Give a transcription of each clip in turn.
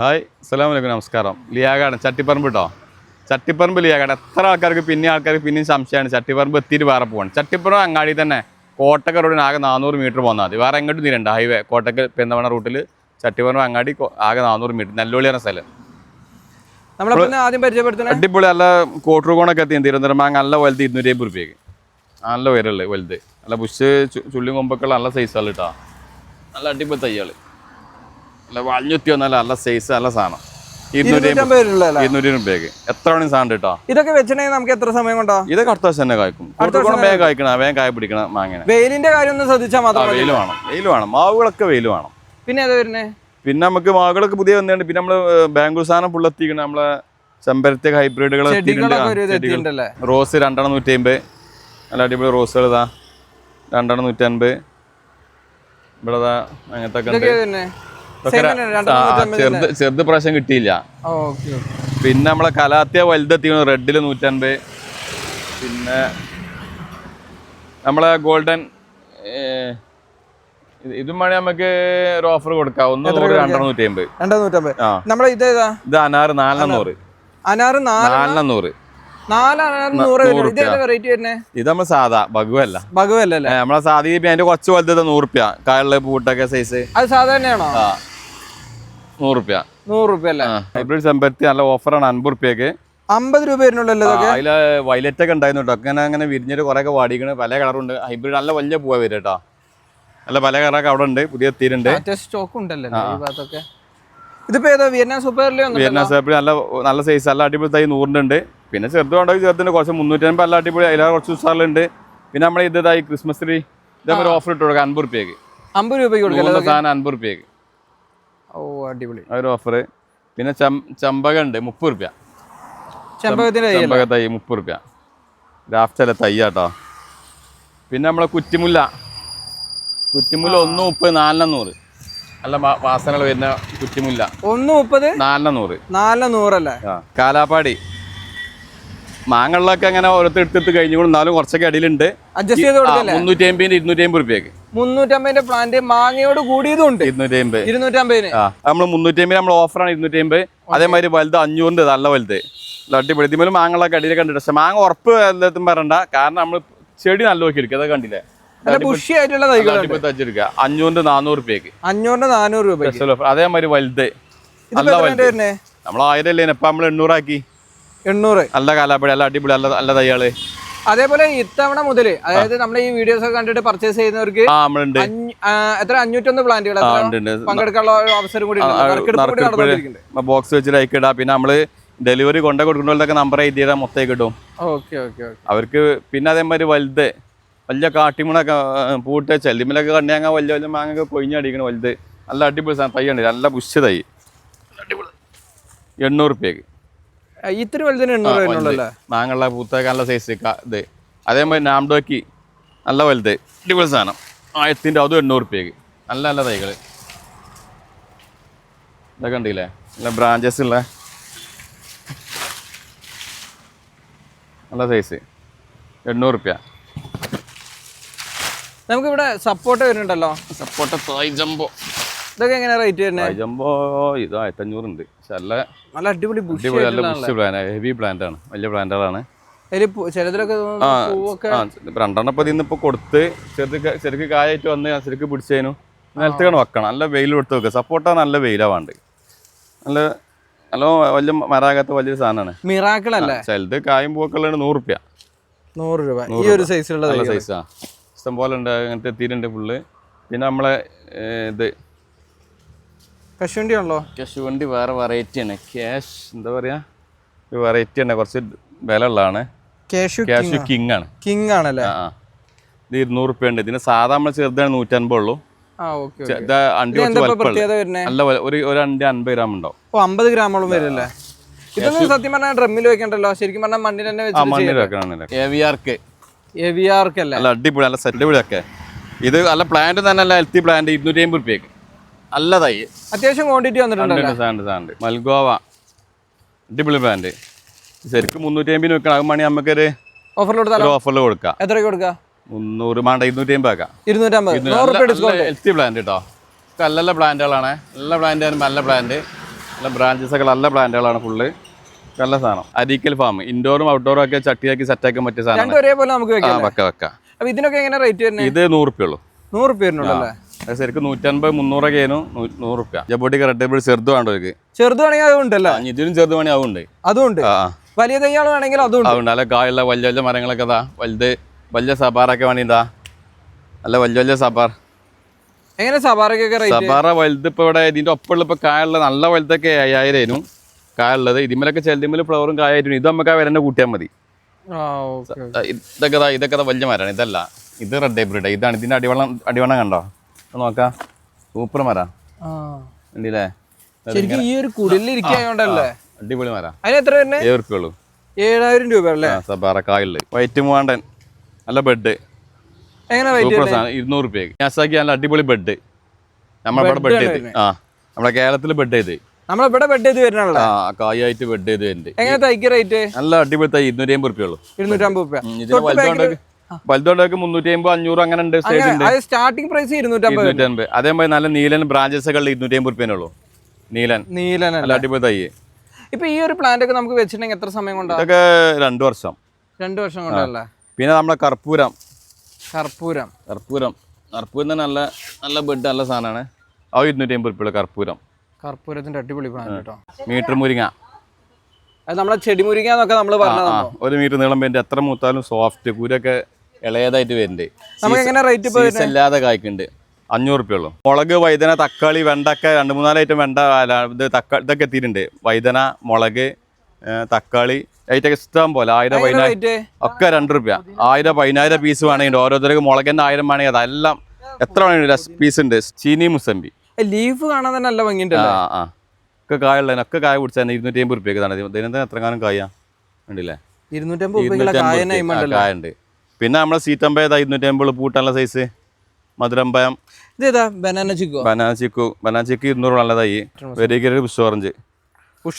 Hi അസ്സലാമു നമസ്കാരം. ലിയാഗാണ് ചട്ടിപ്പറമ്പ് കേട്ടോ. ചട്ടിപ്പറമ്പ് ലിയാഗാണ്. എത്ര ആൾക്കാർക്ക് പിന്നെയും സംശയമാണ് ചട്ടിപ്പറമ്പ് എത്തിയിട്ട് വേറെ പോകണം. ചട്ടിപ്പറമ്പ് അങ്ങാടി തന്നെ കോട്ടക്ക റോഡിന് ആകെ 400 മീറ്റർ പോകുന്നാൽ മതി. വേറെ എങ്ങോട്ടും തീരണ്ട. ഹൈവേ കോട്ടക്ക പെരുന്തമണ്ണ റൂട്ടിൽ ചട്ടിപ്പറമ്പ് അങ്ങാടി ആകെ 400 മീറ്റർ. നെല്ലോളി എന്ന സ്ഥലം അടിപൊളി. നല്ല കോട്ടൂർകോണൊക്കെ എത്തി. തിരുവനന്തപുരം മാങ്ങ നല്ല വലുത് 250 രൂപയ്ക്ക്. നല്ല ഉയരമുള്ളത് വലുത്. നല്ല ബുഷ് ചുള്ളി കൊമ്പൊക്കെയുള്ള നല്ല സൈസാണ് കേട്ടോ. നല്ല അടിപൊളി തയ്യാൾ. നല്ല വളഞ്ഞുത്തി വന്നല്ല നല്ല സൈസ് നല്ല സാധനം. 200 രൂപയ്ക്ക് എത്ര വേണമെങ്കിൽ സാധനം കേട്ടോ. ഇതൊക്കെ വെച്ചിട്ടുണ്ടെങ്കിൽ നമുക്ക് എത്ര സമയം കൊണ്ടോ? ഇതൊക്കെ അടുത്ത വർഷം തന്നെ കായ്ക്കും. വേഗം കായ്ക്കണം, വേഗം കായ പിടിക്കണം. മാങ്ങനെ വെയിലിന്റെ കാര്യം ഒന്ന് ശ്രദ്ധിച്ചാൽ മാത്രം. വെയിൽ വേണം. മാവുകളൊക്കെ വെയിൽ വേണം. പിന്നെ ഏതാ വരുന്നേ? പിന്നെ നമുക്ക് മാവുകളൊക്കെ പുതിയ വന്നിട്ടുണ്ട്. പിന്നെ നമ്മള് ബാംഗ്ലൂർ സാധനം പുള്ളെത്തിക്കണം. നമ്മളെ ചെമ്പരത്തി ഹൈബ്രിഡുകൾ റോസ് 2 150. നല്ല അടിപൊളി റോസുകൾ ഇതാ 2 150. ഇവിടെ അങ്ങനത്തെ ചെറുത് പ്രാവശ്യം കിട്ടിയില്ല. പിന്നെ നമ്മളെ കലാത്തിയ വലുതെത്തിക്കണം റെഡില് 150. പിന്നെ നമ്മളെ ഗോൾഡൻ ഇതും വേണേ നമുക്ക് ഒരു ഓഫർ കൊടുക്കാം. 250. ഇത് അനാറ് 400. ഇത് നമ്മൾ സാധാ ബഗുവല്ല. നമ്മളെ സാധാ അതിന്റെ കുറച്ച് വലുത് 100 രൂപ. കായുള്ള പൂട്ടൊക്കെ സൈസ് അത് സാധാരണയാണോ? 100 രൂപ. ഹൈബ്രിഡ് ചെമ്പരത്തി നല്ല ഓഫറാണ്. 50 രൂപയ്ക്ക് 50 രൂപ വരുന്നുള്ളൂ. അതില് വയലറ്റ് ഒക്കെ ഉണ്ടായിരുന്നു കേട്ടോ. അങ്ങനെ വിരിഞ്ഞിട്ട് കുറെ ഒക്കെ വാടിക്കണ്. പല കളറുണ്ട്. ഹൈബ്രിഡ് നല്ല വലിയ പൂവ വരും കേട്ടോ. നല്ല പല കളറൊക്കെ അവിടെ ഉണ്ട്. പുതിയ എത്തിയിട്ടുണ്ട്. സ്റ്റോക്ക് ഉണ്ടല്ലോ ഈ ഭാഗത്തൊക്കെ. ഇതിപ്പോ ഏതാ വിയറ്റ്നാം സൂപ്പറിൽ നല്ല സൈസ് നല്ല അടിപൊളി തൈ 100 ഉണ്ട്. പിന്നെ ചെറുത് കൊണ്ടുപോയി ചെറുതിന് കുറച്ച് 350 നല്ല അടിപൊളി. അതിലാ കുറച്ച് ഉസാറുണ്ട്. പിന്നെ നമ്മൾ ഇതായി ക്രിസ്മസ് ട്രീ ഇതേപോലെ ഓഫർ ഇട്ട് കൊടുക്കാം 50 രൂപയ്ക്ക്. 50 രൂപയ്ക്ക് സാധനം 50 രൂപയ്ക്ക്. ഓ അടിപൊളി ഒരു ഓഫർ. പിന്നെ ചമ്പക ഉണ്ട് 30 രൂപ. ചമ്പക തൈ 30 രൂപ. ഗ്രാഫ്റ്റല്ല തയ്യാട്ടോ. പിന്നെ നമ്മളെ കുറ്റിമുല്ല 1 30 400. നല്ല വാസനകൾ വരുന്ന കുറ്റിമുല്ല 1 30 400 അല്ലേ. കാലാപ്പാടി മാങ്ങളിലൊക്കെ അങ്ങനെ ഓരോരുത്തർ എടുത്തിട്ട് കഴിഞ്ഞു. എന്നാലും കുറച്ചൊക്കെ അടിയിലുണ്ട്. 350 250 രൂപയ്ക്ക്. 350 പ്ലാന്റ് മാങ്ങയോട് കൂടിയതുണ്ട്. 250 നമ്മൾ 350 നമ്മൾ ഓഫറാണ് 250. അതേമാതിരി വലുത് 500 നല്ല വലുത് അടിപൊളി. ഇതിമേലും മാങ്ങളൊക്കെ അടിയിൽ കണ്ടിട്ട്. പക്ഷെ മാങ്ങ ഉറപ്പ് എല്ലാത്തും പറയണ്ട. കാരണം നമ്മൾ ചെടി നല്ല നോക്കി എടുക്കുക. അതൊക്കെ കണ്ടില്ലേ 500 400 രൂപയ്ക്ക്. 400 രൂപ. അതേമാതിരി വലുത് നല്ല വലുത് നമ്മൾ 1000 അല്ലേ. ഇപ്പൊ നമ്മൾ 800 ആക്കി. 800 നല്ല കാലാപ്പടി നല്ല അടിപൊളി നല്ല തയ്യാള്. അതേപോലെ ഇത്തവണ മുതൽ അതായത് നമ്മുടെ ഈ വീഡിയോസ് ഒക്കെ കണ്ടിട്ട് പർച്ചേസ് ചെയ്യുന്നവർക്ക് എത്ര 501 പ്ലാന്റുകൾ പങ്കെടുക്കാനുള്ള അവസരം കൂടി ബോക്സ് വെച്ചിട്ട് അയക്കിടാ. പിന്നെ നമ്മള് ഡെലിവറി കൊണ്ടു കൊടുക്കുന്നവരുടെയൊക്കെ നമ്പർ എഴുതിയാൽ മൊത്തം കിട്ടും അവർക്ക്. പിന്നെ അതേമാതിരി വലുത് വലിയ കാട്ടിമുണൊക്കെ പൂട്ട് ചെല്ലിമലൊക്കെ കണ്ടിയാൽ വലിയ വലിയ മാങ്ങൊക്കെ കൊഴിഞ്ഞടിക്കണം. വലുത് നല്ല അടിപൊളി തൈ ഉണ്ട്. നല്ല ബുഷ് തൈ 800 രൂപയ്ക്ക്. ഇത്തിരി വലുതിന് 800 മാങ്ങുള്ള പൂത്തൊക്കെ നല്ല സൈസ് ഇത്. അതേമാതിരി നാംഡോക്കി നല്ല വലുത് അടിപൊളി സാധനം 1000 അതും 800 രൂപയ്ക്ക്. നല്ല നല്ല തൈകൾ ഇതൊക്കെ ഉണ്ടല്ലേ. നല്ല ബ്രാഞ്ചസ് ഉള്ള നല്ല സൈസ് 800 രൂപ. നമുക്കിവിടെ സപ്പോർട്ട് വരുന്നുണ്ടല്ലോ. സപ്പോർട്ട് ജംബോ ഇതൊക്കെ എങ്ങനെയാ റേറ്റ് വരുന്നത്? ജംബോ ഇത് 1500 ഉണ്ട്. പക്ഷെ നല്ല അടിപൊളി നല്ല ബുഷ് പ്ലാന്റ് ഹെവി പ്ലാന്റ് ആണ്. വലിയ പ്ലാന്റുകളാണ്. ചിലതിലൊക്കെ 2 ഇപ്പൊ ഇന്നിപ്പോ കൊടുത്ത് ശരിക്ക് കായായിട്ട് വന്ന് ശരിക്ക് പിടിച്ചതിനു നിലത്തേക്കാണ് വെക്കണം. നല്ല വെയിൽ കൊടുത്ത് വെക്കുക. സപ്പോർട്ടാ നല്ല വെയിലാ വേണ്ടത്. നല്ല നല്ല വലിയ മരാകാത്ത വലിയൊരു സാധനമാണ്. മിറാക്കിൾ അല്ലേ. ചിലത് കായും പൂക്കളുണ്ട് 100 രൂപ. 100 രൂപ ഈ ഒരു സൈസിലുള്ള നല്ല സൈസാ. ഇഷ്ടം പോലെ ഉണ്ട്. അങ്ങനത്തെ എത്തിയിട്ടുണ്ട് ഫുള്ള്. പിന്നെ നമ്മളെ ഇത് കശുവണ്ടി ആണല്ലോ. കശുവണ്ടി വേറെ വെറൈറ്റി ആണ്. എന്താ പറയാ ഒരു വെറൈറ്റി ആണ്. കുറച്ച് വില ഉള്ളതാണ്. കാഷ്യൂ കിങ് ആണ്. കിങ് ആണല്ലേ. ഇത് 200 രൂപ ഉണ്ട്. ഇതിന് സാധാ നമ്മൾ ചെറുതാണ് 150 ഉള്ളൂ. അണ്ടി നല്ല ഒരു അണ്ടി 50 ഗ്രാം ഉണ്ടാവും. 50 ഗ്രാമോളം വരില്ലേ. ഇതൊന്നും സത്യം പറഞ്ഞാൽ ഡ്രമ്മിൽ വെക്കണ്ടല്ലോ. ശരിക്കും പറഞ്ഞാൽ മണ്ണിൽ തന്നെ നല്ല അടിപൊളി നല്ല സെറ്റപ്പൊക്കെ. ഇത് നല്ല പ്ലാന്റ് തന്നെ നല്ല ഹെൽത്തി പ്ലാന്റ് 250 രൂപയ്ക്ക്. നല്ല തൈ അത്യാവശ്യം ക്വാണ്ടിറ്റി വന്നിട്ടുണ്ട്. മൽഗോവ അടിപൊളി പ്ലാന്റ്. ശരിക്കും 350 വെക്കണം. അത് മണി നമുക്കൊരു ഓഫറിൽ കൊടുക്കാം. എത്ര കൊടുക്കാം? 300 വേണ്ട 250 ആക്കാം. 250 ഹെൽത്തി പ്ലാന്റ് കേട്ടോ. നല്ല പ്ലാന്റുകളാണ്. നല്ല പ്ലാന്റ് നല്ല പ്ലാന്റ് നല്ല ബ്രാഞ്ചസ് ഒക്കെ നല്ല പ്ലാന്റുകളാണ് ഫുള്ള്. നല്ല സാധനം. അരീക്കൽ ഫാം ഇൻഡോറും ഔട്ട്ഡോറും ഒക്കെ ചട്ടിയാക്കി സെറ്റാക്കാൻ പറ്റിയ സാധനം. രണ്ടും ഒരേപോലെ നമുക്ക് വെക്കാം. അപ്പൊ ഇതിനൊക്കെ എങ്ങനെ റേറ്റ് വരുന്നത്? ഇത് 100 ഉള്ളൂ. 100 വരുന്നുള്ളൂ. ശരിക്കും 150 300 കേനു 100. ജബോട്ടിക്ക് റെഡ് ടേബിൾ ചെറുത് വേണ്ടവർക്ക്. ചെറുത് വേണമെങ്കിൽ അതുണ്ടല്ലോ. ഇതിനും ചെറുത് വേണമെങ്കിൽ അതുണ്ട്. അതുണ്ട്. വലിയ തൈകൾ വേണമെങ്കിൽ അതുണ്ട്. നല്ല കായുള്ള വലിയ വലിയ മരങ്ങളൊക്കെ വലിയ സബാറൊക്കെ വേണ്ടിണ്ടാ. നല്ല വലിയ സബാർ. എങ്ങനെ സബാറൊക്കെ? സബാറ വലുത് ഇപ്പൊ ഇവിടെ ഇതിന്റെ ഒപ്പമുള്ള ഇപ്പൊ കായുള്ള നല്ല വലുതൊക്കെ 5000 കായുള്ളത്. ഇതിമേലൊക്കെ ചെല്ലുമ്പോൾ ഫ്ലവറും കായായിരുന്നു. ഇത് നമുക്ക് ആ വില കൂട്ടിയാൽ മതി. ഇതൊക്കെ വലിയ മരമാണ്. ഇതല്ല, ഇത് റെഡ് ഹൈബ്രിഡ്. ഇതാണ് ഇതിന്റെ അടിവണ്ണം കണ്ടോ? നോക്കാം. സൂപ്പർ മരം ഉണ്ടല്ലേ? ഈ ഒരു കുടിലിരിക്കൊണ്ടല്ലേ അടിപൊളി മരം. അതിന് എത്ര വരുന്നത്? 7 ഉള്ളൂ. 7000 രൂപ അല്ലേ? സബാറ കായുള്ളത്. വൈറ്റ് മൂവാണ്ടൻ നല്ല ബെഡ്. എങ്ങനെ? 200 രൂപയ്ക്ക് ഞാസാക്കി. നല്ല അടിപൊളി ബെഡ്. നമ്മളിവിടെ ബെഡ് ചെയ്ത് നമ്മുടെ കേരളത്തിൽ ബെഡ് ചെയ്ത് നമ്മളിവിടെ ബെഡ് ചെയ്ത് വരുന്നുള്ളൂ. കായായിട്ട് ബെഡ് ചെയ്ത് വരുന്നുണ്ട്. എങ്ങനെ തൈക്ക് റേറ്റ്? നല്ല അടിപൊളി തൈ 250 ഉള്ളൂ. 250 രൂപ. വലുതോണ്ടൊക്കെ 350 500 അങ്ങനെ ഉണ്ട്. Starting price 250. അതേപോലെ നല്ല നീലൻ ബ്രാഞ്ചസുകളിൽ 250 ഉള്ളൂ. നീലൻ നല്ല അടിപൊളി തൈ. ഇപ്പൊ ഈ ഒരു പ്ലാന്റ് ഒക്കെ നമുക്ക് വെച്ചിട്ടുണ്ടെങ്കിൽ എത്ര സമയം കൊണ്ടാണ്? ഇതൊക്കെ 2 വർഷം. 2 വർഷം കൊണ്ടല്ലേ? പിന്നെ നമ്മളെ കർപ്പൂരം നല്ല നല്ല ബെഡ് നല്ല സാധനമാണ്. അത് 250 ഉള്ളൂ. കർപ്പൂരത്തിന്റെ അടിപൊളി പ്ലാന്റ് കേട്ടോ. മീറ്റർ മുരിങ്ങ, അത് നമ്മളെ ചെടി മുരിങ്ങ എന്നൊക്കെ നമ്മൾ പറഞ്ഞത്. 1 മീറ്റർ നീളം വേണ്ടി എത്ര മൂത്താലും സോഫ്റ്റ്. കൂരൊക്കെ ഇളയതായിട്ട് വരുന്നുണ്ട്. നമുക്ക് എങ്ങനെ റേറ്റ് ഇല്ലാതെ കായ്ക്കുന്നുണ്ട്. 500 ഉള്ളൂ. മുളക്, വൈദന, തക്കാളി, വെണ്ടൊക്കെ 2-3 ഐറ്റം വെണ്ട ഇതൊക്കെ എത്തിയിട്ടുണ്ട്. വൈദന, മുളക്, തക്കാളി ഐറ്റൊക്കെ ഇഷ്ടം പോലെ. 1000 1000 ഒക്കെ 2 രൂപ. 1000 10,000 പീസ് വേണമെങ്കിൽ ഓരോരുത്തർക്ക്. മുളകിന്റെ 1000 വേണമെങ്കിൽ അതെല്ലാം എത്ര വേണമെങ്കിൽ പീസ് ഉണ്ട്. ചീനി മുസമ്പി ലീഫ് കാണാൻ തന്നെ നല്ല ഭംഗിയുണ്ടല്ലോ. ഒക്കെ കായുള്ളതിനൊക്കെ കായ പിടിച്ചാൽ 250 രൂപയ്ക്ക്. ദിനത്തിന് എത്ര കാലം കായ ഉണ്ടല്ലേ? 250 കായുണ്ട്. പിന്നെ നമ്മളെ സീറ്റമ്പ 250 പൂട്ടുള്ള സൈസ്. മധുരമ്പയം, ബനാന ചിക്കു 200 നല്ലതായി. വെരിഗേറ്റഡ് ബുഷ്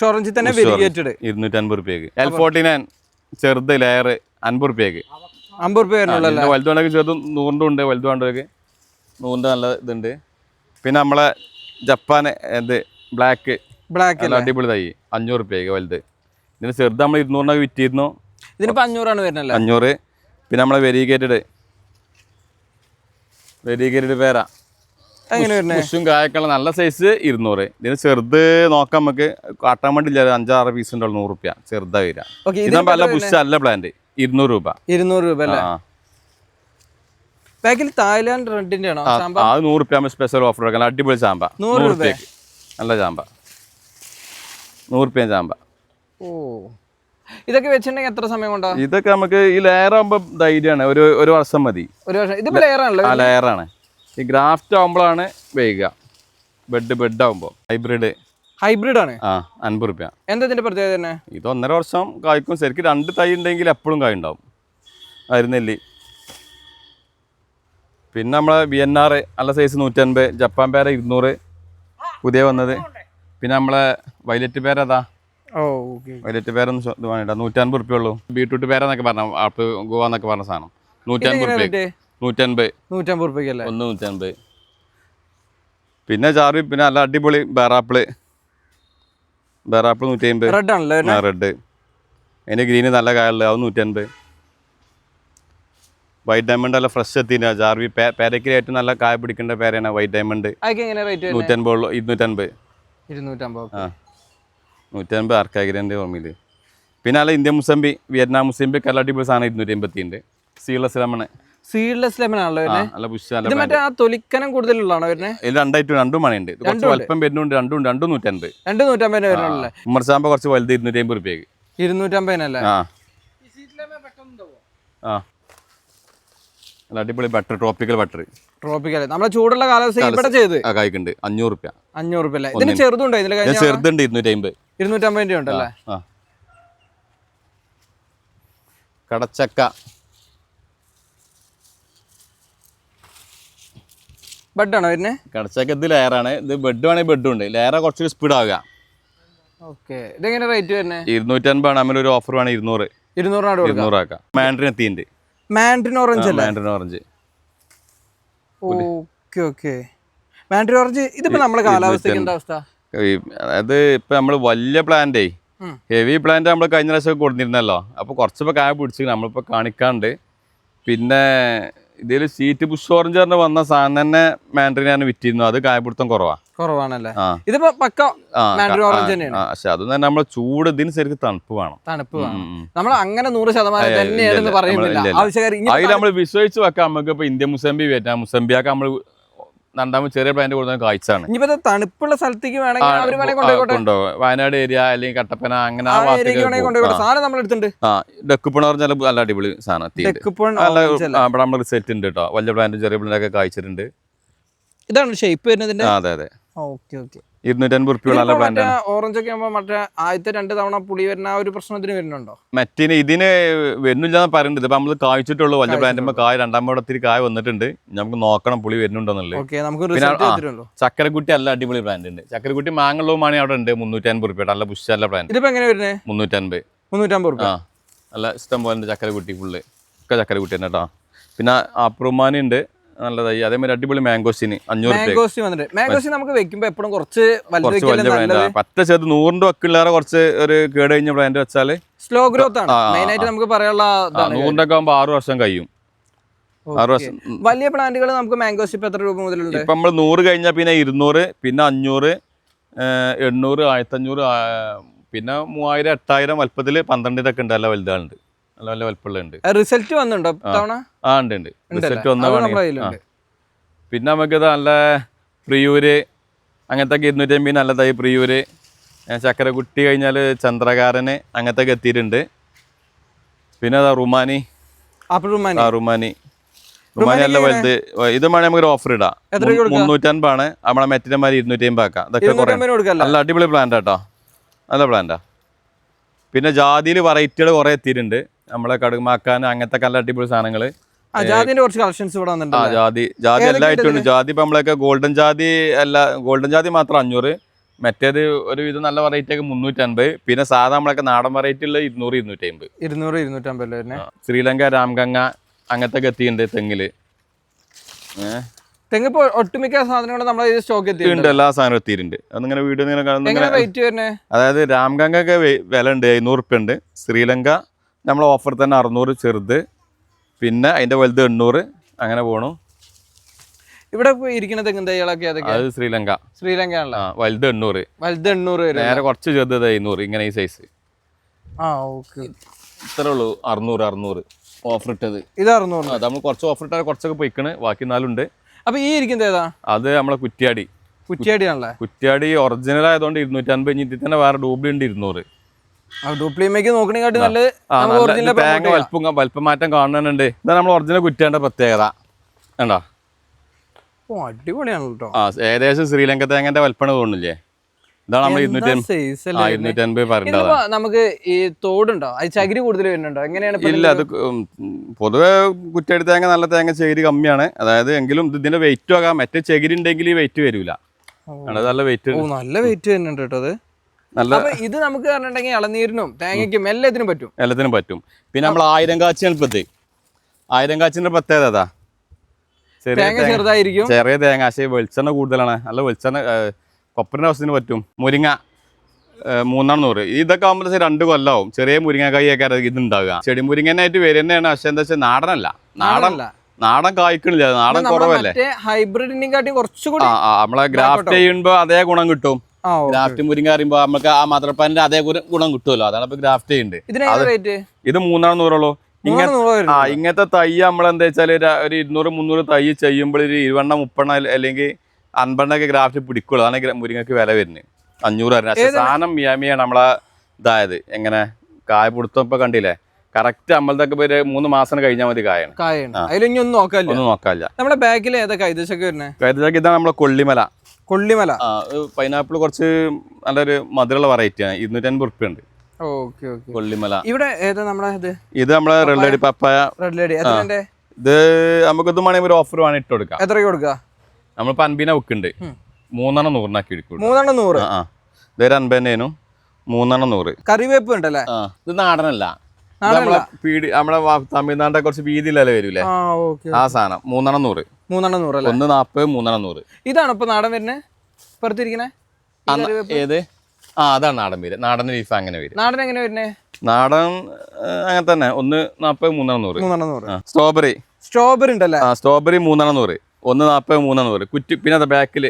ഓറഞ്ച് തന്നെ 250 രൂപയ്ക്ക്. L49 ചെറുത് ലെയർ 50 രൂപയ്ക്ക്. 50 രൂപ. വലുതുണ്ടെങ്കിൽ ചെറുതും 100 ഉണ്ട്. വലുത് വേണ്ടവർക്ക് 100 നല്ല ഇതുണ്ട്. പിന്നെ നമ്മളെ ജപ്പാൻ ബ്ലാക്ക് അടിപൊളി തൈ 500 രൂപയ്ക്ക് വലുത്. ഇതിന് ചെറുത് നമ്മൾ 200 വിറ്റിരുന്നു. ഇതിനിപ്പോ 500 വരുന്നല്ലോ. 500. പിന്നെ നമ്മളെ വെരിഗേറ്റഡ് പേര ബുഷും കായൊക്കെയുള്ള നല്ല സൈസ് 200. ഇതിന് ചെറുത് നോക്കാൻ നമുക്ക് കാട്ടാൻ വേണ്ടി 5-6 പീസ് ഉണ്ടോ 100 രൂപ. ചെറുതാ വരിക. നല്ല ബുഷ് നല്ല പ്ലാന്റ് 200 രൂപ. 200 രൂപ അല്ലേ? ബാക്കിൽ തായ്ലാൻഡ് റെഡിന്റെ ആണോ? അത് 100 രൂപ സ്പെഷ്യൽ ഓഫർ കൊടുക്കാം. അടിപൊളി ചാമ്പ 100 രൂപയ്ക്ക്. നല്ല ചാമ്പ 100 രൂപ ചാമ്പ. ഇതൊക്കെ വെച്ചിട്ടുണ്ടെങ്കിൽ എത്ര സമയം കൊണ്ടാ? ഇതൊക്കെ നമുക്ക് ഈ ലെയർ ആകുമ്പോ ധൈര്യമാണ്. ഒരു വർഷം മതി. ഇതിപ്പോ ലെയറാണല്ലോ. ലെയറാണ്. ഈ ഗ്രാഫ്റ്റ് ആകുമ്പോഴാണ് വൈകുക. ബെഡ് ആകുമ്പോ ഹൈബ്രിഡ് ആണ്. 50 രൂപ. എന്താ ഇതിന്റെ പ്രത്യേകത തന്നെ? ഇത് 1.5 വർഷം കായ്ക്കും. ശരിക്കും 2 തൈ ഉണ്ടെങ്കിൽ എപ്പോഴും കായ് ഉണ്ടാവും. ആയിരുന്നില്ലേ? പിന്നെ നമ്മളെ VNR നല്ല സൈസ് 150. ജപ്പാൻ പേര 200 പുതിയ വന്നത്. പിന്നെ നമ്മളെ വയലറ്റ് പേര വയലറ്റ് പേരൊന്നും ഇത് വേണ്ട 150 രൂപ ഉള്ളൂ. ബീട്രൂട്ട് പേര എന്നൊക്കെ പറഞ്ഞ ആപ്പ് ഗോവ എന്നൊക്കെ പറഞ്ഞ സാധനം 150 രൂപ. 150 രൂപയ്ക്കല്ലേ? 150. പിന്നെ ജാർവി. പിന്നെ നല്ല അടിപൊളി ബേറാപ്പിള് 150. റെഡ് ആണല്ലോ. റെഡ്. അതിന് ഗ്രീന് നല്ല കായുള്ളത്. അത് 150. വൈറ്റ് ഡയമണ്ട് നല്ല ഫ്രഷ് എത്തിയില്ല. ജാർവി പേരയ്ക്ക് ഏറ്റവും നല്ല കായ പിടിക്കേണ്ട പേരാണ് വൈറ്റ് ഡയമണ്ട്. 250 250. 150 ആർക്കാഗ്രൻ്റെ ഓർമ്മയിൽ. പിന്നെ അല്ല ഇന്ത്യൻ മുസമ്പി, വിയറ്റ്നാം മുസമ്പി ഒക്കെ അടിപൊളി സാധനം 250 ഉണ്ട്. സീഡ്ലെസ് ലെമൺ ആണല്ലോ. നല്ല പുഷ് തൊലിക്കനം കൂടുതലുള്ളതാണോ വരുന്നത്? ഇതിൽ 2 മണിയുണ്ട്. കുറച്ച് വലുപ്പം വരുന്നുണ്ട്. 250. 250 വരുന്നുള്ളൂ. ഉമ്മർസാമ്പ കുറച്ച് വലുത് 250 രൂപയ്ക്ക്. 250 അല്ലേ? നല്ല അടിപൊളി ബട്ടർ. ട്രോപ്പിക്കൽ നമ്മളെ ചൂടുള്ള കാലാവസ്ഥ ഇവിടെ ചെയ്ത് കായ്ക്കുണ്ട്. 500 രൂപ. 500 രൂപ അല്ലേ? ഇതിന് ചെറുതുണ്ടോ? ചെറുതുണ്ട് 250. 250 ഉണ്ടല്ലേ? കടച്ചക്ക ബെഡാണോ വരുന്നത്? കടച്ചക്ക ഇത് ലെയറാണ്. ഇത് ബെഡ് വേണമെങ്കിൽ ബെഡും ഉണ്ട്. ലെയറ കുറച്ചൊരു സ്പീഡ് ആകുക. ഇതെങ്ങനെ റേറ്റ് വരുന്നത്? 250 ആണ്. നമ്മൾ ഒരു ഓഫർ വേണം 200. 200 ആക്കാം. മാൻഡ്രിൻ എത്തിയിട്ടുണ്ട്. മാൻഡ്രിൻ ഓറഞ്ച് അല്ലേ? Mandarin orange. മാൻഡ്രിൻ ഓറഞ്ച് ഇതിപ്പോ നമ്മുടെ കാലാവസ്ഥയ്ക്ക് എന്താ അവസ്ഥ? അതായത് ഇപ്പം നമ്മൾ വലിയ പ്ലാന്റേ ഹെവി പ്ലാന്റ് നമ്മൾ കഴിഞ്ഞ പ്രാവശ്യം കൊടുത്തിരുന്നല്ലോ അപ്പോൾ കുറച്ചിപ്പോൾ കായ പിടിച്ച് നമ്മളിപ്പോൾ കാണിക്കാണ്ട്. പിന്നെ ഇതിൽ സീറ്റ് ബുഷ് ഓറഞ്ച് പറഞ്ഞ് വന്ന സാധനം തന്നെ മാൻഡറിനാണ് വിറ്റിരുന്നു. അത് കായപിടുത്തം കുറവാണല്ലേ? ഇതിപ്പോ പക്ക മാൻഡറിൻ ഓറഞ്ച് തന്നെയാണ്. പക്ഷെ അത് തന്നെ നമ്മൾ ചൂട് ഇതിന് ശരിക്കും തണുപ്പ് വേണം. നമ്മൾ അങ്ങനെ 100% തന്നെയാണെന്ന് പറയുന്നില്ല. അതിൽ നമ്മൾ വിശ്വസിച്ച് വെക്കാം. നമുക്ക് ഇപ്പൊ ഇന്ത്യ മുസംബി വിയറ്റ്നാം മുസംബിയൊക്കെ നമ്മൾ രണ്ടാമത് ചെറിയ പ്ലാന്റ് കൊടുക്കുന്ന കാഴ്ചയാണ്. ഇനിയിപ്പോ തണുപ്പുള്ള സ്ഥലത്തേക്ക് വേണമെങ്കിൽ വയനാട് ഏരിയ അല്ലെങ്കിൽ കട്ടപ്പന അങ്ങനെ സാധനം നമ്മൾ എടുത്തിട്ടുണ്ട്. ഡെക്കുപ്പൺ പറഞ്ഞാൽ നല്ല അടിപൊളി സാധനം. ഇവിടെ നമ്മൾ റിസൾട്ട് ഉണ്ട് കേട്ടോ. വലിയ പ്ലാന്റ് ചെറിയ പ്ലാന്റ് ഒക്കെ കാഴ്ചിട്ടുണ്ട്. ഇതാണ് ഷേപ്പ് വരുന്നതിന്റെ. അതെ അതെ. Okay okay. 250 റുപ്യ നല്ല പ്ലാന്റ്. ഓറഞ്ച് ഒക്കെ ആകുമ്പോൾ മറ്റേ ആദ്യത്തെ 2 തവണ പുളി വരുന്ന ആ ഒരു പ്രശ്നത്തിന് വരുന്നുണ്ടോ? മറ്റിന് ഇതിന് വരുന്നില്ലാന്ന് പറയുന്നുണ്ട്. ഇപ്പൊ നമ്മള് കായ്ച്ചിട്ടുള്ളൂ. വലിയ പ്ലാന്റുമ്പോ കായ് രണ്ടാമത് ഒത്തിരി കായ വന്നിട്ടുണ്ട്. നമുക്ക് നോക്കണം പുളി വരുന്നുണ്ടോന്നുള്ളത്. ചക്കരക്കുട്ടി നല്ല അടിപൊളി പ്ലാന്റ് ഉണ്ട്. ചക്കരക്കുട്ടി മാങ്ങളുമാണ് അവിടെ ഉണ്ട്. 350 റുപ്യ നല്ല പുഷ് നല്ല പ്ലാന്റ്. ഇതിപ്പോ എങ്ങനെ വരുന്നത്? 350 റുപ്യ. നല്ല ഇഷ്ടം പോലെ ചക്കരക്കുട്ടി ഫുള്ള് ഒക്കെ ചക്കരക്കുട്ടി തന്നെ കേട്ടോ. പിന്നെ അപ്രുമാനി ഉണ്ട് നല്ലതായി. അതേമാതിരി അടിപൊളി മാംഗോസ്റ്റിന് 500 നമുക്ക് വെക്കുമ്പോ എപ്പോഴും കുറച്ച് പറ്റ ചെറുത് 100 വക്കില്ലാതെ കുറച്ച് ഒരു കേട് കഴിഞ്ഞ പ്ലാന്റ് വെച്ചാല് സ്ലോ ഗ്രോത്ത് ആണ് മെയിൻ ആയിട്ട് നമുക്ക് പറയാനുള്ള. 100 ഒക്കെ ആകുമ്പോൾ 6 വർഷം കഴിയും. 6 വർഷം. വലിയ പ്ലാന്റുകൾ നമുക്ക് മാംഗോസ്റ്റ് ഇപ്പൊ എത്ര രൂപ മുതലുണ്ട്? ഇപ്പൊ നമ്മൾ 100 കഴിഞ്ഞാൽ പിന്നെ 200, പിന്നെ 500, 800, 1500, പിന്നെ 3000, 8000 വലുപ്പത്തില് 12 ഒക്കെ ഉണ്ട്. നല്ല വലുതാളുണ്ട്. നല്ല നല്ല വലുപ്പമുള്ളുണ്ട്. റിസൾട്ട് വന്നിട്ടുണ്ടോ തവണ? ഉണ്ട് റിസൾട്ട് വന്ന. പിന്നെ നമുക്ക് നല്ല പ്രിയൂര് അങ്ങനത്തെ 250 നല്ലതായി. പ്രിയൂര് ചക്കരക്കുട്ടി കഴിഞ്ഞാൽ ചന്ദ്രകാരന് അങ്ങനത്തെ എത്തിയിട്ടുണ്ട്. പിന്നെ അതാ റുമാനി നല്ല വലുത്. ഇത് വേണേ നമുക്ക് ഓഫർ ഇടാം. 350 ആണ്. നമ്മളെ മെറ്റിനമാര് 250 ആക്കാം. അതൊക്കെ നല്ല അടിപൊളി പ്ലാന്റ് കേട്ടോ. നല്ല പ്ലാന്റാ. പിന്നെ ജാതിയിൽ വെറൈറ്റികൾ കുറെ എത്തിയിട്ടുണ്ട്. നമ്മളെ കടുമാക്കാൻ അങ്ങനത്തെ നല്ല അടിപൊളി സാധനങ്ങള്. ജാതി എല്ലായിട്ടും ഉണ്ട്. ജാതി ഇപ്പൊ നമ്മളൊക്കെ ഗോൾഡൻ ജാതി ഗോൾഡൻ ജാതി മാത്രം 500. മറ്റേത് ഒരു ഇത് നല്ല വെറൈറ്റി ഒക്കെ 350. പിന്നെ സാധാ നമ്മളൊക്കെ നാടൻ വെറൈറ്റി ഉള്ള 200, 250. ശ്രീലങ്ക രാംഗംഗ അങ്ങനത്തെ എത്തിയിട്ടുണ്ട്. തെങ്ങില് തെങ്ങിപ്പോ ഒട്ടുമിക്ക സാധനങ്ങളും നമ്മളെ സ്റ്റോക്ക് എത്തിയിട്ടുണ്ട്. എല്ലാ സാധനവും എത്തിയിട്ടുണ്ട്. അതിങ്ങനെ വീഡിയോ അതായത് രാംഗംഗ ഒക്കെ വില ഉണ്ട് 500 റുപ്യ ഉണ്ട്. ശ്രീലങ്ക നമ്മളെ ഓഫർ തന്നെ 600 ചെറുത്. പിന്നെ അതിന്റെ വലുത് 800. അങ്ങനെ പോണു. ഇവിടെ ഇരിക്കുന്ന തെങ്ങിൻ തൈകളൊക്കെ അത് ശ്രീലങ്ക വലുത് 800. നേരെ കുറച്ച് ചെറുത് 500. ഇങ്ങനെ ഈ സൈസ് ഇത്രേ ഉള്ളൂ. 600 ഓഫർ ഇട്ടത്. ഇത് 600. നമ്മൾ കുറച്ച് ഓഫർ ഇട്ടാൽ കുറച്ചൊക്കെ പോയിക്കണ്. ബാക്കി 4 ഉണ്ട്. അപ്പൊ ഈ ഇരിക്കുന്നത് ഏതാ? അത് നമ്മളെ കുറ്റ്യാടിയാണല്ലേ? കുറ്റ്യാടി ഒറിജിനൽ ആയതുകൊണ്ട് 250. ഇതിൽ തന്നെ വേറെ ഡൂപ്ലി ഉണ്ട് 200. തേങ്ങ വലുപ്പം മാറ്റം കാണുന്നുണ്ട്. ഇതാ നമ്മൾ ഒറിജിനൽ കുറ്റ്യാടിന്റെ പ്രത്യേകത. കണ്ടോ? അടിപൊളിയാണല്ലോ. ഏകദേശം ശ്രീലങ്ക തേങ്ങന്റെ വലുപ്പമാണ് തോന്നുന്നില്ലേ? ഇതാണ് നമ്മൾ 250 പറഞ്ഞത്. നമുക്ക് ഈ തോടുണ്ടോ? ചകിരി കൂടുതൽ വരുന്നുണ്ടോ? എങ്ങനെയാണ്? ഇല്ല, അത് പൊതുവെ കുറ്റ്യാടി തേങ്ങ നല്ല തേങ്ങ ചകിരി കമ്മിയാണ്. അതായത് എങ്കിലും ഇതിന്റെ വെയിറ്റ് ആകാം. മറ്റേ ചകിരി ഉണ്ടെങ്കിൽ ഈ വെയിറ്റ് വരില്ല. നല്ല വെയിറ്റ് വരുന്നുണ്ട് കേട്ടോ. അത് നല്ല. ഇത് നമുക്ക് പറഞ്ഞിട്ടുണ്ടെങ്കിൽ ഇളനീരിനും തേങ്ങയ്ക്കും എല്ലാത്തിനും പറ്റും. പിന്നെ നമ്മൾ 1000 കാച്ചിന്റെ പ്രത്യേകത ചെറുതായിരിക്കും. ചെറിയ തേങ്ങ പക്ഷേ വെളിച്ചെണ്ണ കൂടുതലാണ്. നല്ല വെളിച്ചെണ്ണ കൊപ്പറിന്റെ ആവശ്യത്തിന് പറ്റും. മുരിങ്ങ 300. ഇതൊക്കെ ആകുമ്പോൾ 2 കൊല്ലാവും. ചെറിയ മുരിങ്ങക്കായൊക്കെ ഇത് ഉണ്ടാവുക. ചെടി മുരിങ്ങനായിട്ട് വരും തന്നെയാണ്. പക്ഷെ എന്താ വെച്ചാൽ നാടനല്ല. നാടൻ കായ്ക്കണില്ല. നാടൻ കുറവല്ലേ. ഹൈബ്രിഡിനെക്കാട്ടി കുറച്ചുകൂടി നമ്മളെ ഗ്രാഫ്റ്റ് ചെയ്യുമ്പോ അതേ ഗുണം കിട്ടും. ഗ്രാഫ്റ്റ് മുരിങ്ങ അറിയുമ്പോ നമുക്ക് ആ മദർപ്പാനിന്റെ അതേ ഗുണം കിട്ടുമല്ലോ. അതാണ് ഇപ്പൊ ഗ്രാഫ്റ്റ് ചെയ്യുന്നുണ്ട്. ഇത് 300 ഉള്ളൂ. ഇങ്ങനത്തെ തൈ നമ്മളെന്താ വെച്ചാൽ ഒരു 200, 300 തൈ ചെയ്യുമ്പോൾ ഒരു 20, 30 അല്ലെങ്കിൽ 50 ഗ്രാഫ്റ്റ് പിടിക്കുള്ളൂ. അതാണ് മുരിങ്ങക്ക് വില വരുന്നത്. 500. സാധനം മിയാമിയാണ് നമ്മളെ ഇതായത്. എങ്ങനെ കായ പിടുത്തം ഇപ്പൊ കണ്ടില്ലേ? കറക്റ്റ് അമ്പലത്തൊക്കെ 3 മാസം കഴിഞ്ഞാൽ മതി കായാണ്. ഒന്നും നോക്കാനില്ല. നമ്മുടെ ബാക്കിൽ ഏതാ കൈതച്ചൊക്കെ വരുന്നത്? ഇതാണ് നമ്മളെ കൊള്ളിമല. പൈനാപ്പിൾ കുറച്ച് നല്ലൊരു മധുരമുള്ള വെറൈറ്റിയാണ്. 250 റുപ്യ ഉണ്ട്. കൊള്ളിമല. ഇവിടെ ഇത് നമ്മളെ റെഡ് ലേഡി പപ്പായ. ഇത് നമുക്ക് ഇത് വേണമെങ്കിൽ ഒരു ഓഫർ വേണം ഇട്ട് കൊടുക്കാം. എത്ര കൊടുക്കാം? നമ്മളിപ്പോ 50 വെക്കുന്നുണ്ട്. 3 100 എടുക്കും. 3 100. ഇത് 50 3 കറിവേപ്പ് ഉണ്ടല്ലേ? ഇത് നാടനല്ല. നമ്മളെ തമിഴ്നാടിന്റെ കുറച്ച് വീതിയിലല്ലേ വരൂലേ? ആ സാധനം 3 100. 1 40 3 100. ഇതാണ് ഇപ്പൊ നാടൻ വരുന്നത്. പുറത്തിരിക്കണേ ഏത് അതാണ് നാടൻ പേര്. നാടൻ ബീഫ് അങ്ങനെ പേര്. നാടൻ എങ്ങനെ വരുന്നേ? നാടൻ അങ്ങനെ തന്നെ 140 300. സ്ട്രോബെറി ഉണ്ടല്ലേ? സ്ട്രോബെറി 300, 140 300. കുറ്റി. പിന്നെ അത് ബാക്കിൽ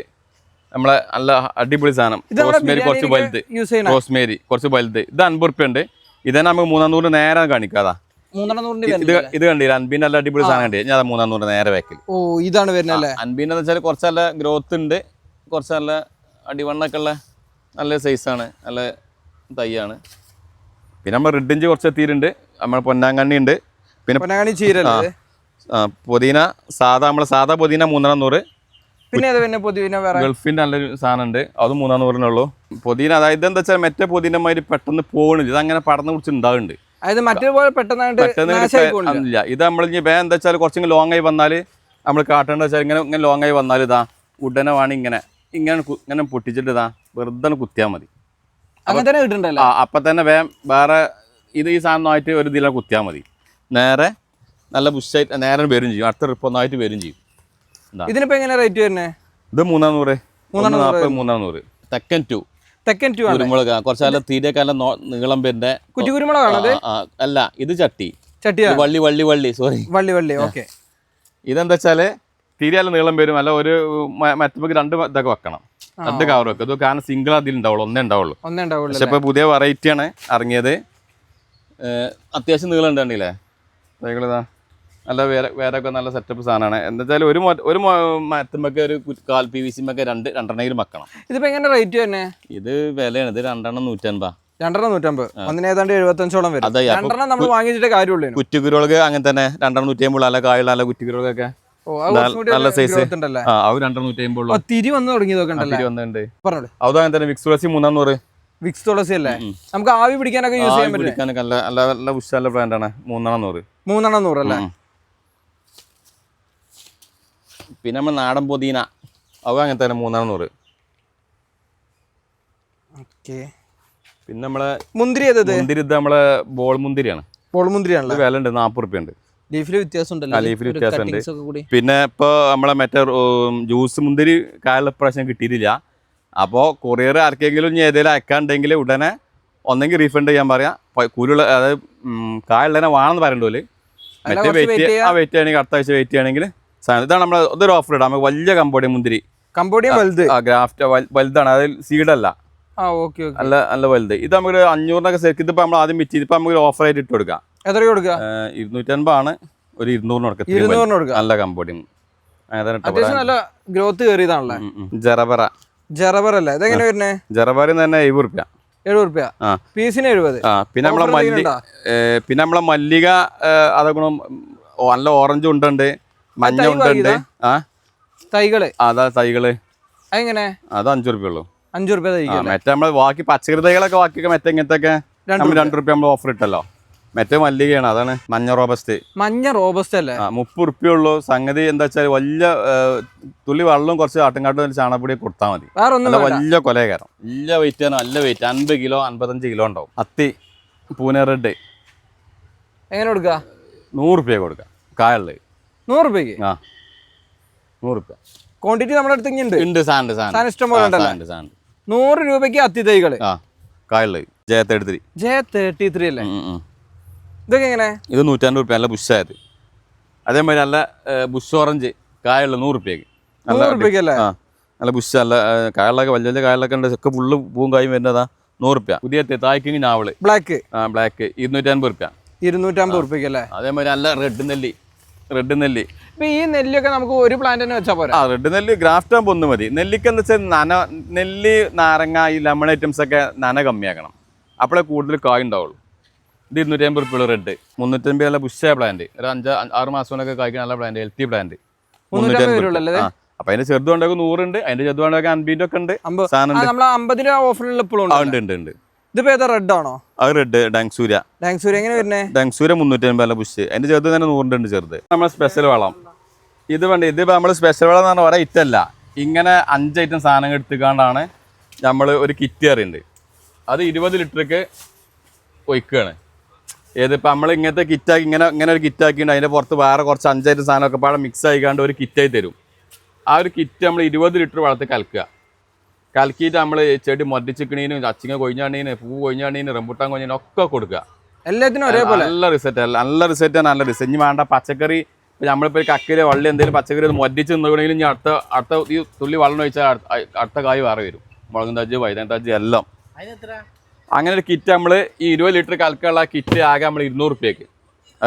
നമ്മളെ നല്ല അടിപൊളി സാധനം റോസ്മേരി, കുറച്ച് വലുത്. റോസ്മേരി കുറച്ച് വലുത്. ഇത് 50 റുപ്യ ഉണ്ട്. ഇതന്നെ നമുക്ക് 300 നേരെ കാണിക്കാതാ. ഇത് കണ്ടില്ല അൻപീൻ്റെ നല്ല അടിപൊളി സാധനം കണ്ടി. ഞാൻ 300 നേരെ ബാക്കിൽ. ഓ ഇതാണ് വരുന്നല്ലേ? അൻപീൻ്റെ വെച്ചാൽ കുറച്ച് നല്ല ഗ്രോത്ത് ഉണ്ട്, കുറച്ച് നല്ല അടിവണ്ണൊക്കെ ഉള്ള നല്ല സൈസാണ്, നല്ല തൈയാണ്. പിന്നെ നമ്മൾ റെഡിഞ്ച് കുറച്ച് എത്തിയിട്ടുണ്ട്. നമ്മൾ പൊന്നാങ്കണ്ണി ഉണ്ട്. പിന്നെ പുതിന നമ്മളെ സാധാ പുതിന 300. പിന്നെ ഗൾഫിന്റെ നല്ലൊരു സാധനം ഉണ്ട്, അത് 300 പുതിന. അതായത് എന്താ വെച്ചാൽ മറ്റേ പുതിനമാതിരി പെട്ടെന്ന് പോകണില്ല, ഇത് അങ്ങനെ പടന്ന് കുറിച്ച് ഉണ്ടാകുന്നുണ്ട്. പെട്ടെന്ന് ഇത് നമ്മൾ ഇനി വേ എന്താ വെച്ചാൽ കുറച്ചും ലോങ് ആയി വന്നാൽ നമ്മൾ കാട്ടേണ്ട വെച്ചാൽ ഇങ്ങനെ ലോങ് ആയി വന്നാൽ ഇതാ ഉടനെ വേണം ഇങ്ങനെ പൊട്ടിച്ചിട്ട് ഇതാ വെറുതെ കുത്തിയാൽ മതി. അപ്പൊ തന്നെ വേറെ ഈ സാധനം ആയിട്ട് ഒരു ഇതില കുത്തിയാൽ മതി. നേരെ നല്ല ബുഷായിട്ട് നേരെ വരും ചെയ്യും. അടുത്ത ട്രിപ്പ് ഒന്നായിട്ട് വരും ചെയ്യും. ഇതിനിപ്പോ എങ്ങനെ റേറ്റ് വരുന്നത്? ഇത് 340, 340. തെക്കൻ ടു കുരുമുളക് കുറച്ച് നല്ല തീരെയൊക്കെ നല്ല നീളം പേരുടെ കുരുമുളക്. അല്ല ഇത് ചട്ടി വള്ളി സോറി. ഇതെന്താ വെച്ചാല് തീരെ നല്ല നീളം വരും. അല്ല ഒരു മറ്റേ 2 ഇതൊക്കെ വെക്കണം, 2 കവർ വെക്കും. ഇത് കാരണം സിംഗിൾ അതിൽ ഉണ്ടാവുള്ളൂ, ഒന്നേ ഉണ്ടാവുള്ളൂ. പക്ഷെ ഇപ്പൊ പുതിയ വെറൈറ്റിയാണ് ഇറങ്ങിയത്. അത്യാവശ്യം നീളം ഉണ്ടാണ്ടില്ലേ തൈകളിതാ. നല്ല വേറെ ഒക്കെ നല്ല സെറ്റപ്പ് സാധനമാണ്. എന്താ വെച്ചാൽ ഒരു മരത്തുമ്പൊക്കെ ഒരു കാൽ PVC 2 വെക്കണം. ഇതിപ്പോ എങ്ങനെ റേറ്റ് തന്നെ? ഇത് വിലയാണ്. ഇത് 2 150. 2 150. ഒന്നിന് ഏതാണ്ട് 75ഓളം വരും. 2 നമ്മൾ വാങ്ങിച്ചിട്ടേ കാര്യമുള്ളൂ. കുറ്റിക്കുരുളക് അങ്ങനെ തന്നെ 2 150. നല്ല കായുള്ള നല്ല കുറ്റിക്കുരുളൊക്കെ നല്ല സൈസ്. 2 തിരി വന്ന് തുടങ്ങിയതൊക്കെ വന്നിട്ടുണ്ട്. അതും അങ്ങനെ തന്നെ. വിക്സ് തുളസി 300. വിക്സ് തുളസി അല്ലേ? നമുക്ക് ആവി പിടിക്കാനൊക്കെ യൂസ് ചെയ്യാൻ പറ്റും. നല്ല ഉഷാല ബ്രാൻഡാണ്. 300 അല്ലേ? പിന്നെ നമ്മൾ നാടൻ പുതിന അത് അങ്ങനെ തന്നെ 300. പിന്നെ നമ്മളെ മുന്തിരി ഇത് നമ്മളെ ബോൾ മുന്തിരിയാണ്. വില ഉണ്ട് 40 റുപ്യ ഉണ്ട്. ലീഫിൽ വ്യത്യാസമുണ്ട്. പിന്നെ ഇപ്പൊ നമ്മളെ മറ്റേ ജ്യൂസ് മുന്തിരി കായുള്ള പ്രാവശ്യം കിട്ടിയിട്ടില്ല. അപ്പോൾ കൊറിയർ ആർക്കെങ്കിലും ഇനി ഏതെങ്കിലും അയക്കാണ്ടെങ്കിൽ ഉടനെ ഒന്നെങ്കിൽ റീഫണ്ട് ചെയ്യാൻ പറയാം. കൂലുള്ള അതായത് കായുള്ളതിനെ വേണമെന്ന് പറയണ്ടോല്. മറ്റേ വെയിറ്റ് ചെയ്യണമെങ്കിൽ അടുത്ത ആഴ്ച വെയിറ്റ് ചെയ്യണമെങ്കിൽ സാധനം ഇതാണ്. നമ്മൾ ഇതൊരു ഓഫർ ഇടാം. നമുക്ക് വലിയ കമ്പോഡിയം മുന്തിരി, ഗ്രാഫ്റ്റ് വലുതാണ്, അതിൽ സീഡല്ല, നല്ല വലുത്. ഇത് നമുക്ക് 500 സെറ്റ്. ഇതിപ്പോ നമ്മൾ ആദ്യം വിറ്റ് ഇതിപ്പോ നമുക്ക് ഓഫർ ആയിട്ട് ഇട്ട് കൊടുക്കാം. 250 ആണ്. ഒരു 200 കൊടുക്കാം. നല്ല കമ്പോഡിയം. നല്ല ഗ്രോത്ത് കയറിയതാണല്ലേ? ജറബർ അല്ലേ? ഇതെങ്ങനെ വരുന്നേ? ജറബറിന് തന്നെ 70 റുപ്യ. പീസിന് 70. പിന്നെ നമ്മളെ മല്ലിക അതൊക്കെ നല്ല ഓറഞ്ച് ഉണ്ട്, മഞ്ഞ ഉണ്ട്. തൈകള് തൈകള് എങ്ങനെ? അത് 5 റുപ്യ ഉള്ളൂ. 5 റുപ്യ. മറ്റേ നമ്മള് ബാക്കി പച്ചക്കറി തൈകളൊക്കെ ബാക്കിയൊക്കെ മറ്റേ ഇങ്ങനത്തെ 2 റുപ്യ നമ്മൾ ഓഫർ ഇട്ടല്ലോ. മറ്റേ മല്ലികയാണ്, അതാണ് മഞ്ഞ റോബസ്റ്റ് അല്ലേ? 30 റുപ്യ ഉള്ളൂ. സംഗതി എന്താ വെച്ചാൽ വലിയ തുള്ളി വെള്ളവും കുറച്ച് ആട്ടുംകാട്ടും ചാണകപ്പൊടി കൊടുത്താൽ മതി. വലിയ കൊലകാരം, വലിയ വെയിറ്റ് ആണ്. നല്ല വെയിറ്റ് 50 കിലോ 55 കിലോ ഉണ്ടാവും. അത്തി പൂനെ റെഡ് എങ്ങനെ കൊടുക്കുക? 100 റുപ്യ കൊടുക്കുക. കായുള്ളത് 100 റുപ്യക്ക്. 100 റുപ്യ ക്വാണ്ടിറ്റി നമ്മുടെ അടുത്ത് ഉണ്ട്. സാധനം ഇഷ്ടം പോലെ 100 രൂപയ്ക്ക് അത്തി തൈകള് കായുള്ളത്. J33 അല്ലേ? ഇതൊക്കെ എങ്ങനെ? ഇത് 150 റുപ്യ. നല്ല ബുഷായത്. അതേമാതിരി നല്ല ബുഷ് ഓറഞ്ച് കായുള്ള 100 റുപ്യക്ക്. നല്ല ബുഷ് നല്ല കായലൊക്കെ വലിയ വലിയ കായലൊക്കെ ഉണ്ട്. ഒക്കെ ഫുള്ള് പൂവും കായും വരുന്നതാ. 100 റുപ്യ. പുതിയ തായ്ക്കിങ് നാവള് ബ്ലാക്ക് 250 റുപ്യ. 250 റുപ്യക്ക് അല്ലേ? അതേമാതിരി നല്ല റെഡ് നെല്ലി. ഇപ്പൊ ഈ നെല്ലിയൊക്കെ നമുക്ക് ഒരു പ്ലാന്റ് തന്നെ വെച്ചാൽ പോരാ? റെഡ് നെല്ല് ഗ്രാഫ്റ്റ് ആകുമ്പോൾ ഒന്ന് മതി. നെല്ലിക്ക് എന്താ വെച്ചാൽ നെല്ല്, നാരങ്ങ, ഈ ലെമൺ ഐറ്റംസ് ഒക്കെ കമ്മിയാക്കണം. അപ്പോഴേ കൂടുതൽ കായ് ഉണ്ടാവുള്ളൂ. ഇത് 250 റുപ്യ റെഡ്. 350 നല്ല ബുഷായ പ്ലാന്റ്. ഒരു 5-6 മാസം കൊണ്ടൊക്കെ കായ്ക്കാൻ നല്ല പ്ലാന്റ്, ഹെൽത്തി പ്ലാന്റ്. 350. അപ്പൊ അതിന്റെ ചെറുതുകൊണ്ടൊക്കെ 100 ഉണ്ട്, അതിന്റെ ചെറുതുകൊണ്ടൊക്കെ 50 ഒക്കെ ഉണ്ട്. ഉണ്ട്. ഇതിപ്പോ ഏതാ? റെഡ് ആണോ? അത് റെഡ് ഡാങ്സൂര്യ. എങ്ങനെ വരുന്നേ? ഡാങ്സൂര്യ 350 നല്ല ബുഷ്. അതിന്റെ ചെറുത് തന്നെ 100 ഉണ്ട് ചെറുത്. നമ്മളെ സ്പെഷ്യൽ വളം ഇത് വേണ്ട. ഇതിപ്പോ നമ്മള് സ്പെഷ്യൽ വളം എന്ന് പറഞ്ഞാൽ ഒരേ ഇറ്റല്ല, ഇങ്ങനെ 5 ഐറ്റം സാധനങ്ങൾ എടുത്തുകൊണ്ടാണ് നമ്മൾ ഒരു കിറ്റ് അറിയുന്നുണ്ട്. അത് 20 ലിറ്റർക്ക് ഒഴിക്കുകയാണ്. ഏതിപ്പോൾ നമ്മൾ ഇങ്ങനത്തെ കിറ്റാക്കി ഇങ്ങനെ ഒരു കിറ്റാക്കിയിട്ട് അതിൻ്റെ പുറത്ത് വേറെ കുറച്ച് 5 ഐറ്റം സാധനമൊക്കെ പാടെ മിക്സ് ആയിക്കാണ്ട് ഒരു കിറ്റായി തരും. ആ ഒരു കിറ്റ് നമ്മൾ 20 ലിറ്റർ വെള്ളത്തിൽ കലക്കുക. കലക്കിയിട്ട് നമ്മൾ ചെടി മൊട്ടിച്ചിക്കണീന് അച്ചിങ്ങ കൊഴിഞ്ഞാണീന് പൂ കൊഴിഞ്ഞാണീന് റംബുട്ടാൻ കൊഴിഞ്ഞാണ് ഒക്കെ കൊടുക്കുക. എല്ലാത്തിനും ഒരേപോലെ നല്ല റിസൾട്ട് നല്ല റിസൾട്ട്. ഇനി വേണ്ട പച്ചക്കറി ഇപ്പം നമ്മളിപ്പോൾ ഒരു കക്കയിലെ വള്ളി എന്തെങ്കിലും പച്ചക്കറി ഒന്ന് മൊട്ടിച്ച് നിന്നുകണമെങ്കിലും ഇനി അടുത്ത ഈ തുള്ളി വെള്ളം ഒഴിച്ചാൽ അടുത്ത കായ് വേറെ വരും. മുളകും തജ്ജ് വൈദ്യം തജ്ജ് എല്ലാം. അങ്ങനെ ഒരു കിറ്റ് നമ്മൾ ഈ 20 ലിറ്റർ കലക്കുള്ള കിറ്റ് ആകെ നമ്മൾ 200 റുപ്യക്ക്.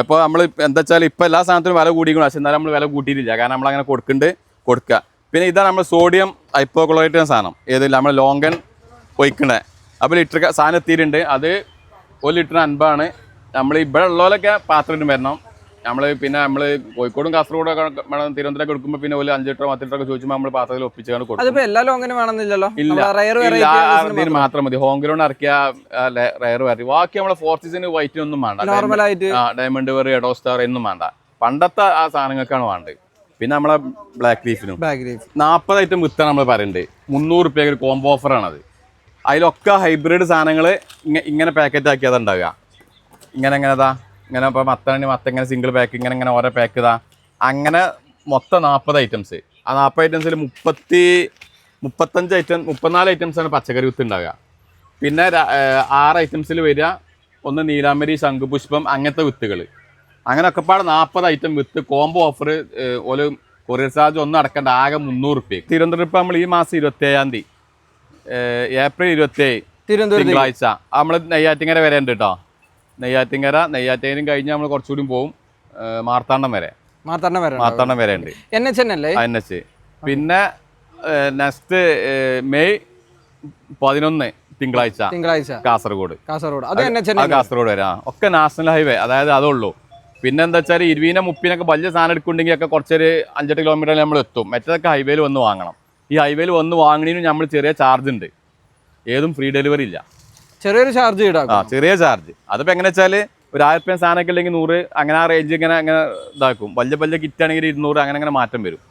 അപ്പോൾ നമ്മൾ എന്താ വെച്ചാൽ ഇപ്പോൾ എല്ലാ സാധനത്തിനും വില കൂടിക്കണം. പക്ഷേ എന്നാലും നമ്മൾ വില കൂട്ടിയിട്ടില്ല. കാരണം നമ്മളങ്ങനെ കൊടുക്കുക. പിന്നെ ഇതാണ് നമ്മൾ സോഡിയം ഹൈപ്പോക്ലോറൈറ്റ് സാധനം. ഏതില്ല നമ്മൾ ലോങ്കൻ ഒഴിക്കണേ. അപ്പോൾ ലിറ്റർ സാധനം എത്തിയിട്ടുണ്ട്. അത് 1 ലിറ്ററിന് 50 നമ്മൾ ഇവിടെ ഉള്ളവരൊക്കെ പാത്രത്തിന് വരണം. നമ്മൾ കോഴിക്കോടും കാസർഗോഡൊക്കെ തിരുവനന്തപുരം കൊടുക്കുമ്പോൾ പിന്നെ 5 ലിറ്റർ 10 ലിറ്റർ ഒക്കെ ചോദിച്ചുമ്പോൾ നമ്മൾ പാത്രത്തിൽ ഒപ്പിച്ചാണ് കൊടുക്കും. അതിപ്പോ എല്ലാ ലോങ്ങിനും വേണമെന്നില്ലല്ലോ. ഇല്ല, മാത്രം മതി. ഹോം ഗ്രൗണ്ട് ഇറക്കിയ റയർ വെറൈറ്റി. ബാക്കി നമ്മളെ ഫോർസീസിന് വൈറ്റിനൊന്നും വേണ്ട. നോർമലായിട്ട് ഡയമണ്ട് വെറി എഡോ സ്റ്റാർ എന്നും വേണ്ട. പണ്ടത്തെ ആ സാധനങ്ങൾക്കാണ് വേണ്ടത്. പിന്നെ നമ്മളെ ബ്ലാക്ക് ലീഫിനും 40 ഐറ്റം വിത്താണ് നമ്മൾ പറയുന്നുണ്ട്. 300 റുപ്യക്ക് ഒരു കോംബോ ഓഫറാണത്. അതിലൊക്കെ ഹൈബ്രിഡ് സാധനങ്ങൾ ഇങ്ങനെ പാക്കറ്റ് ആക്കിയതാണ് ഉണ്ടാവുക. ഇങ്ങനെ ഇപ്പോൾ മത്ത ഇങ്ങനെ സിംഗിൾ പാക്ക് ഇങ്ങനെ ഓരോ പാക്ക് അങ്ങനെ മൊത്തം 40 ഐറ്റംസ്. ആ 40 ഐറ്റംസിൽ 34 ഐറ്റംസാണ് പച്ചക്കറി വിത്ത് ഉണ്ടാവുക. പിന്നെ 6 ഐറ്റംസിൽ വരിക ഒന്ന് നീലാമ്പരി, ശംഖുപുഷ്പം അങ്ങനത്തെ വിത്തുകൾ. അങ്ങനെ ഒക്കെപ്പാട് 40 ഐറ്റം വിത്ത് കോംബോ ഓഫർ. ഒരു കൊറിയർ ചാർജ് ഒന്നും അടക്കേണ്ട. ആകെ 300 റുപ്യ. തിരുവനന്തപുരം ഇപ്പം നമ്മൾ ഈ മാസം 27-ാം തീയതി ഏപ്രിൽ 27 തിങ്കളാഴ്ച നമ്മൾ നെയ്യാറ്റിങ്കര വരെ ഉണ്ട് കേട്ടോ. നെയ്യാറ്റിങ്കരയും കഴിഞ്ഞ് നമ്മൾ കുറച്ചുകൂടി പോവും മാർത്താണ്ഡം വരെ ഉണ്ട്. NH. പിന്നെ നെക്സ്റ്റ് മെയ് 11 തിങ്കളാഴ്ച കാസർഗോഡ് വരെ. ഒക്കെ നാഷണൽ ഹൈവേ, അതായത് അതുള്ളൂ. പിന്നെ എന്താ വെച്ചാൽ 20-30 വലിയ സാധനം എടുക്കുന്നുണ്ടെങ്കിൽ ഒക്കെ കുറച്ചൊരു 5-8 കിലോമീറ്റർ നമ്മൾ എത്തും. മറ്റേതൊക്കെ ഹൈവേയിൽ വന്ന് വാങ്ങണം. ഈ ഹൈവേയിൽ വന്ന് വാങ്ങണതിന് നമ്മൾ ചെറിയ ചാർജ് ഉണ്ട്. ഏതും ഫ്രീ ഡെലിവറി ഇല്ല. ചെറിയൊരു ചാർജ് ചെറിയ ചാർജ്. അതിപ്പോൾ എങ്ങനെ വെച്ചാൽ ഒരു 1000 സാധനമൊക്കെ ഉണ്ടെങ്കിൽ 100 അങ്ങനെ ആ റേഞ്ച് ഇങ്ങനെ ഇതാക്കും. വലിയ കിറ്റ് ആണെങ്കിൽ 200 അങ്ങനെ മാറ്റം വരും.